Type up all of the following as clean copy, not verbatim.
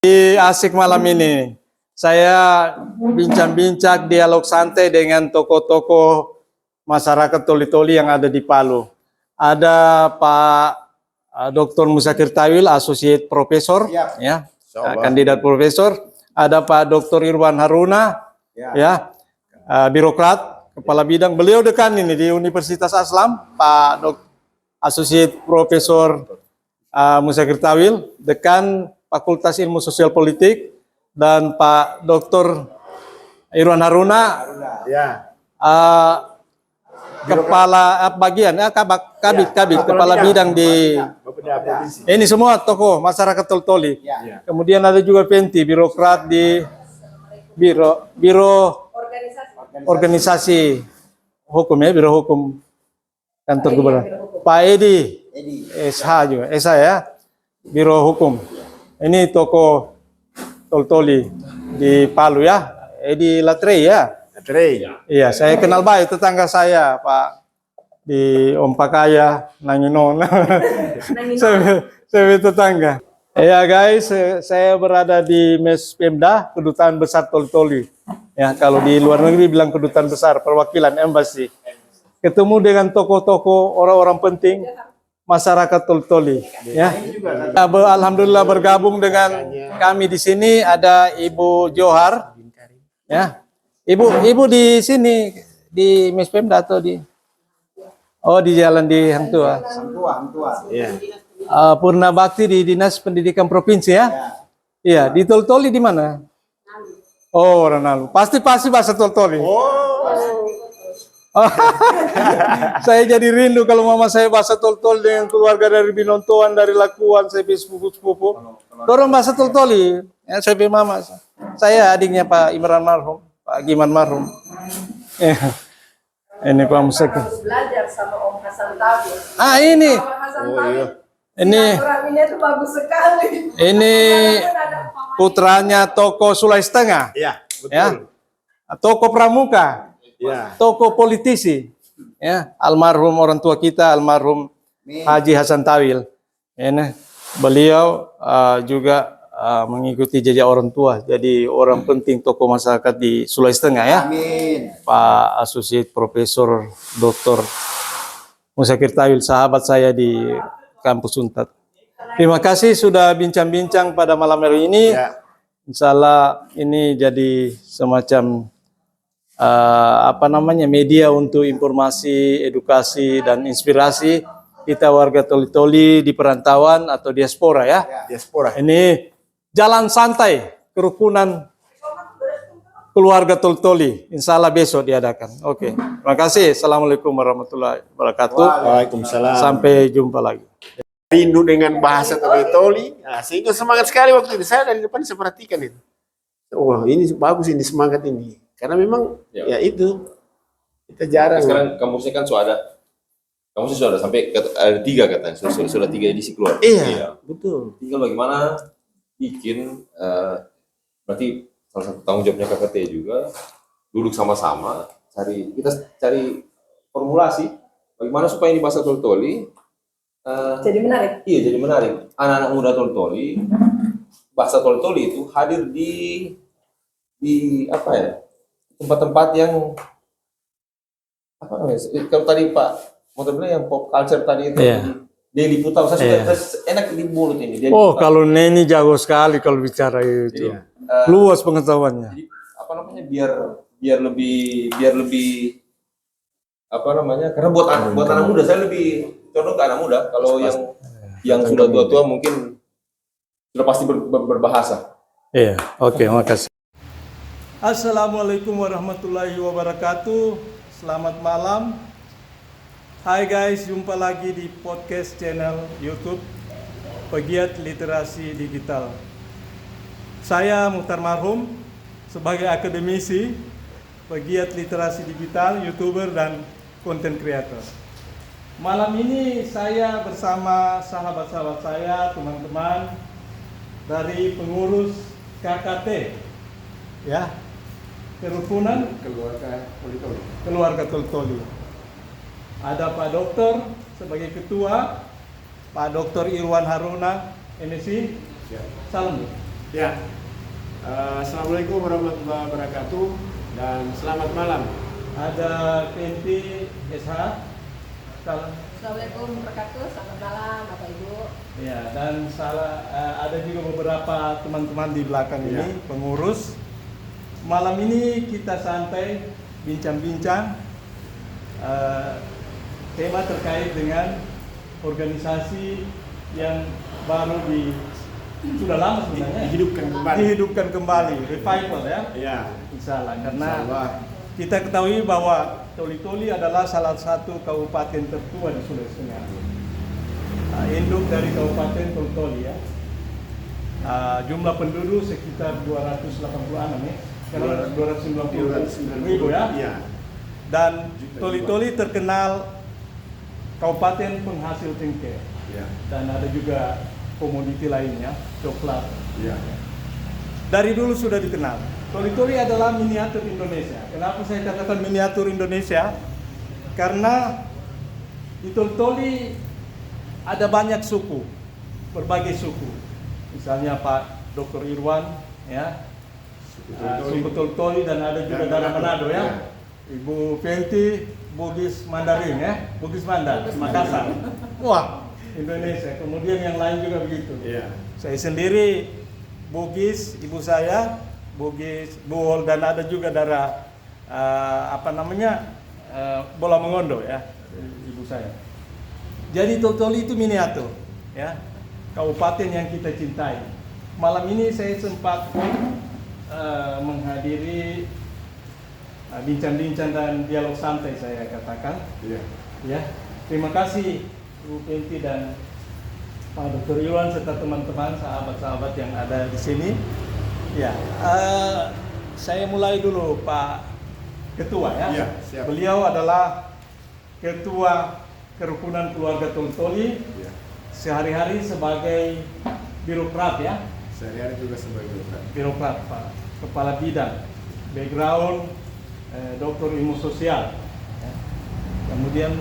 Asik malam ini. Saya bincang-bincang dialog santai dengan tokoh-tokoh masyarakat Toli-Toli yang ada di Palu. Ada Pak Dr. Musakir Tawil, Associate Professor, ya, kandidat profesor. Ada Pak Dr. Irwan Haruna, ya, birokrat, kepala bidang. Beliau dekan ini di Universitas Aslam, Pak Dr. Associate Profesor Musakir Tawil, dekan Fakultas Ilmu Sosial Politik, dan Pak Dr. Irwan Haruna, kepala bagian, kabit, kepala bidang di ini semua tokoh masyarakat Toli-Toli. Kemudian ada juga Penti, birokrat di biro organisasi hukum, ya, biro hukum kantor gubernur. Pak Edi, SH juga, SH, ya, biro hukum. Ini toko Toli-Toli di Palu, ya. Edi Latrey, ya. Latrey. Iya, saya kenal baik tetangga saya, Pak, di Om Pakaya, Nanginon. saya tetangga. Ya guys, saya berada di Mes Pemda, Kedutaan Besar Toli-Toli. Ya, kalau di luar negeri bilang Kedutaan Besar, perwakilan embassy. Ketemu dengan tokoh-tokoh orang-orang penting masyarakat Toli-Toli, ya. Alhamdulillah bergabung dengan kami di sini ada Ibu Johar, ya. Ibu di sini di Mes Pemda atau di di jalan di Hang Tua. Ya. Purna Bakti di Dinas Pendidikan Provinsi, ya. Iya, di Toli-Toli di mana? Oh, Ronaldo. Pasti bahasa Toli-Toli. Saya jadi rindu kalau mama saya bahasa Tol-Toli dengan keluarga dari Binontoan, dari Lakuan, saya sepupu-sepupu. Dorong bahasa Tol-Toli, ya, saya mama. Saya adiknya Pak Imran marhum, Pak Giman marhum. Ini Pak Musakir. Belajar sama Om Hasan Tawil. Ini. Ini itu bagus sekali. Ini putranya toko Sulawesi Tengah. Iya, betul. Ya. Toko pramuka. Ya. Tokoh politisi, ya, almarhum orang tua kita, almarhum Haji Hasan Tawil. Ini beliau juga mengikuti jejak orang tua, jadi orang penting tokoh masyarakat di Sulawesi Tengah, ya. Amin. Pak Associate Profesor Dr. Musakir Tawil, sahabat saya di kampus Untat. Terima kasih sudah bincang-bincang pada malam hari ini. Ya. Insya Allah ini jadi semacam media untuk informasi, edukasi, dan inspirasi kita warga Toli-Toli di perantauan atau diaspora, ya. Diaspora. Ini jalan santai kerukunan keluarga Toli-Toli. Insya Allah besok diadakan. Oke. Terima kasih. Assalamualaikum warahmatullahi wabarakatuh. Waalaikumsalam. Sampai jumpa lagi. Rindu dengan bahasa Toli-Toli, sehingga semangat sekali waktu itu. Saya dari depan saya perhatikan itu. Wah, ini bagus ini semangat ini. Karena memang ya itu kita jarang. Sekarang kampusnya kan sudah ada sampai ada 3 katanya, sudah 3 edisi keluar. Iya, betul. Tinggal bagaimana bikin, berarti salah satu tanggung jawabnya KKT juga, duduk sama-sama, kita cari formulasi bagaimana supaya ini bahasa Toli-Toli jadi menarik. Iya, jadi menarik. Anak-anak muda Toli-Toli, bahasa Toli-Toli itu hadir di apa ya? Tempat-tempat yang apa namanya? Kalau tadi Pak mau bilang yang pop culture tadi itu, Deli Putau, saya sudah enak di mulut ini. Kalau Neni jago sekali kalau bicara itu, luas pengetahuannya. Jadi, apa namanya, biar lebih apa namanya? Karena buat anak muda saya lebih condong ke anak muda. Kalau yang sudah tua-tua mungkin sudah pasti berbahasa. Iya, oke, makasih. Assalamualaikum warahmatullahi wabarakatuh. Selamat malam. Hai guys, jumpa lagi di podcast channel YouTube Pegiat Literasi Digital. Saya Muhtar Marhum sebagai akademisi, pegiat literasi digital, YouTuber, dan content creator. Malam ini saya bersama sahabat-sahabat saya, teman-teman dari pengurus KKT, ya, kerukunan keluarga Toli-Toli. Ada Pak Dokter sebagai ketua, Pak Dr. Irwan Haruna, MSc. Salam. Ya, Assalamualaikum warahmatullahi wabarakatuh dan selamat malam. Ada Penti SH. Salam. Assalamualaikum warahmatullahi wabarakatuh. Selamat malam Bapak Ibu. Ya, dan ada juga beberapa teman-teman di belakang Ya. ini, pengurus. Malam ini kita santai, bincang-bincang tema terkait dengan organisasi yang baru sudah lama sebenarnya dihidupkan kembali, revival ya, Ya, insya Allah. Karena Insya Allah. kita ketahui bahwa Toli-Toli adalah salah satu kabupaten tertua di Sulawesi Tengah. Induk dari Kabupaten Toli-Toli ya. Jumlah penduduk sekitar 286 ya. Karena 290 ribu ya. Iya. Dan Toli-Toli terkenal kabupaten penghasil cengkeh. Ya. Dan ada juga komoditi lainnya, coklat. Ya. Dari dulu sudah dikenal. Toli-Toli adalah miniatur Indonesia. Kenapa saya katakan miniatur Indonesia? Karena di Toli-Toli ada banyak suku, berbagai suku. Misalnya Pak Dr. Irwan, ya, suku Toli-Toli, dan ada juga dari Manado ya. Ibu Penti, Bugis Mandarin ya, Bugis Mandar, Makassar. Wah, Indonesia. Kemudian yang lain juga begitu. Iya. Saya sendiri Bugis, ibu saya Bugis, Buhol, dan ada juga darah Bola Mengondo ya, ibu saya. Jadi Toli itu miniatur ya, kabupaten yang kita cintai. Malam ini saya sempat menghadiri bincang-bincang dan dialog santai, saya katakan. Iya. Ya, terima kasih Bu Penti dan Pak Dr. Irwan serta teman-teman, sahabat-sahabat yang ada di sini. Ya, saya mulai dulu Pak Ketua ya. Iya, siap. Beliau adalah Ketua Kerukunan Keluarga Toli-Toli, Iya. sehari-hari sebagai birokrat ya, Sehari-hari juga sebagai birokrat Pak, kepala bidang, background doktor ilmu sosial. Ya. Kemudian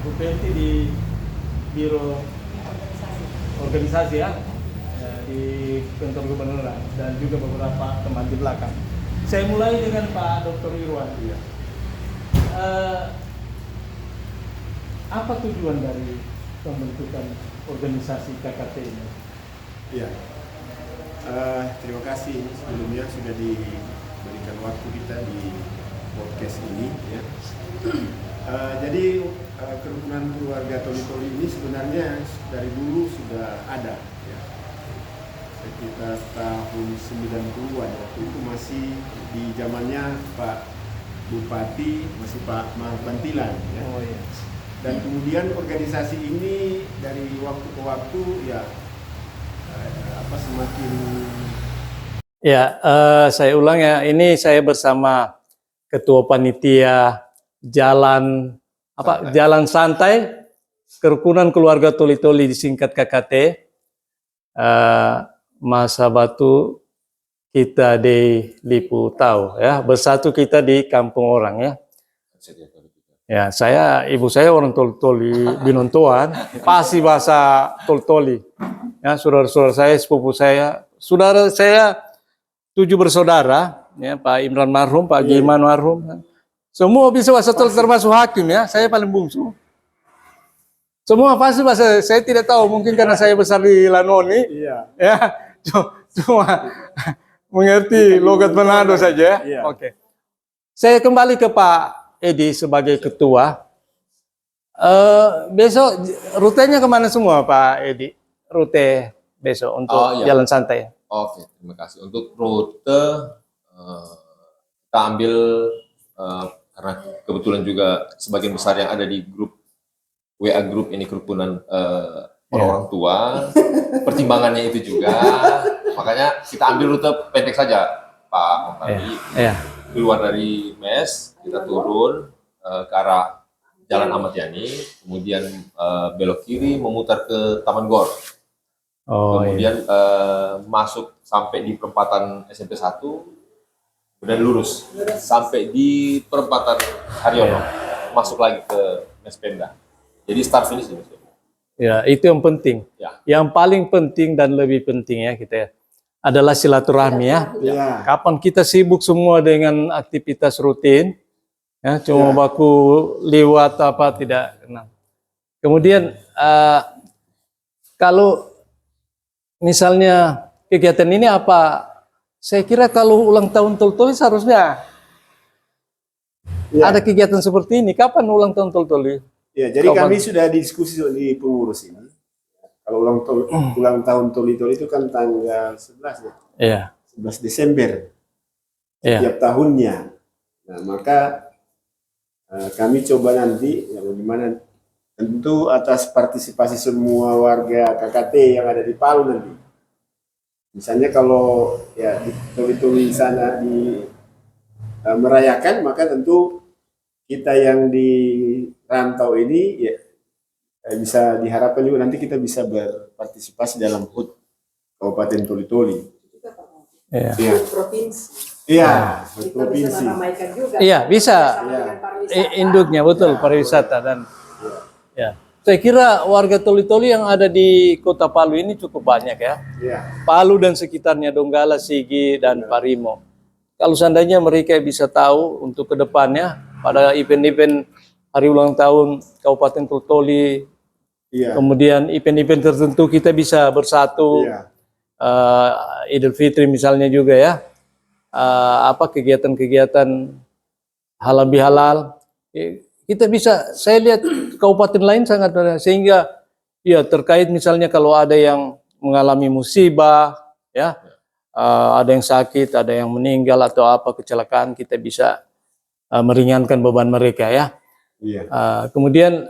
Ibu Penti di biro organisasi ya, di kantor gubernur dan juga beberapa teman di belakang. Saya mulai dengan Pak Dr. Irwan. Iya. Apa tujuan dari pembentukan organisasi KKT ini? Iya. Terima kasih sebelumnya sudah diberikan waktu kita di podcast ini ya. Jadi kerukunan keluarga Toli-Toli ini sebenarnya dari dulu sudah ada ya. Sekitar tahun 90-an waktu itu masih di zamannya Pak Bupati, masih Pak Marpantilan ya. Oh iya. Dan kemudian organisasi ini dari waktu ke waktu ya semakin. Ya, saya ulang ya. Ini saya bersama Ketua Panitia Jalan Jalan Santai Kerukunan Keluarga Toli-Toli, disingkat KKT. Masa batu kita di Lipu tahu ya, bersatu kita di kampung orang ya. Ya, ibu saya orang Toli-Toli Binontoan, pasti bahasa Toli-Toli. Ya, saudara-saudara saya, sepupu saya, saudara saya 7 bersaudara, ya, Pak Imran marhum, Pak Giman marhum. Semua bisa bahasa Toli, termasuk hakim ya, saya paling bungsu. Semua pasti bahasa, saya tidak tahu, mungkin karena saya besar di Lanoni. Iya. Ya, cuma mengerti logat Manado saja. Iya. Oke. Saya kembali ke Pak Edi sebagai ketua. Besok rutenya kemana semua Pak Edi? Rute besok untuk jalan santai. Oke, terima kasih. Untuk rute kita ambil karena kebetulan juga sebagian besar yang ada di grup WA grup ini kerukunan orang tua, pertimbangannya itu juga, makanya kita ambil rute pendek saja, Pak Montari. Keluar dari MES, kita turun ke arah Jalan Ahmad Yani, kemudian belok kiri memutar ke Taman Gor. Kemudian masuk sampai di perempatan SMP 1, kemudian lurus sampai di perempatan Haryono, masuk lagi ke MES Pemda. Jadi start finish ini. Ya, itu yang penting. Ya. Yang paling penting dan lebih penting ya kita adalah silaturahmi ya. Ya. Kapan kita sibuk semua dengan aktivitas rutin, ya, cuma Ya. baku lewat apa tidak kenal. Kemudian kalau misalnya kegiatan ini apa? Saya kira kalau ulang tahun Toltoli seharusnya Ya. ada kegiatan seperti ini. Kapan ulang tahun Toltoli? Ya, jadi Kapan? kami sudah diskusi di pengurus ini. Kalau ulang tahun Toli-Toli itu kan tanggal 11 ya. Iya. 11 Desember Iya. setiap tahunnya. Nah, maka kami coba nanti ya bagaimana tentu atas partisipasi semua warga KKT yang ada di Palu nanti. Misalnya kalau ya di Toli-Toli sana di merayakan, maka tentu kita yang di rantau ini ya bisa diharapkan juga nanti kita bisa berpartisipasi dalam HUT Kabupaten Toli-Toli. Iya. Iya. Provinsi. Iya, HUT Kita bisa provinsi. meramaikan juga. Iya, bisa. Sama dengan pariwisata. Induknya betul pariwisata dan ya. Saya kira warga Toli-Toli yang ada di Kota Palu ini cukup banyak ya. Iya. Palu dan sekitarnya, Donggala, Sigi dan Parimo. Kalau seandainya mereka bisa tahu untuk kedepannya pada event-event hari ulang tahun Kabupaten Toli-Toli, Iya. kemudian event-event tertentu kita bisa bersatu, Iya. Idul Fitri misalnya juga ya, apa kegiatan-kegiatan halal bihalal, kita bisa. Saya lihat kabupaten lain sangat sehingga ya terkait misalnya kalau ada yang mengalami musibah, ya, ada yang sakit, ada yang meninggal atau apa kecelakaan, kita bisa meringankan beban mereka ya. Iya. Kemudian